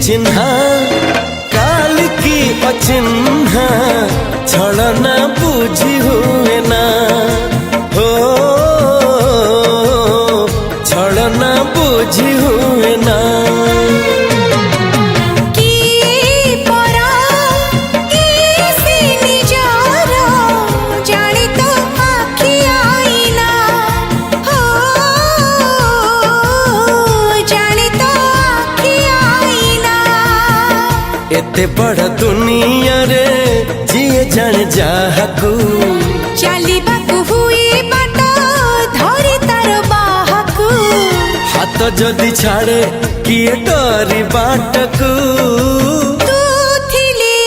चिन्हा काल की अचिन्हा छलना बुझी हुए ना हो छलना बुझी हुए ना एते बड़ दुनिया रे जिए जाने जाहकू चलिबाकू हुई बाट धरी तार बाहकू हाथ जदि छाड़े किए डरी बाटकू तू थिली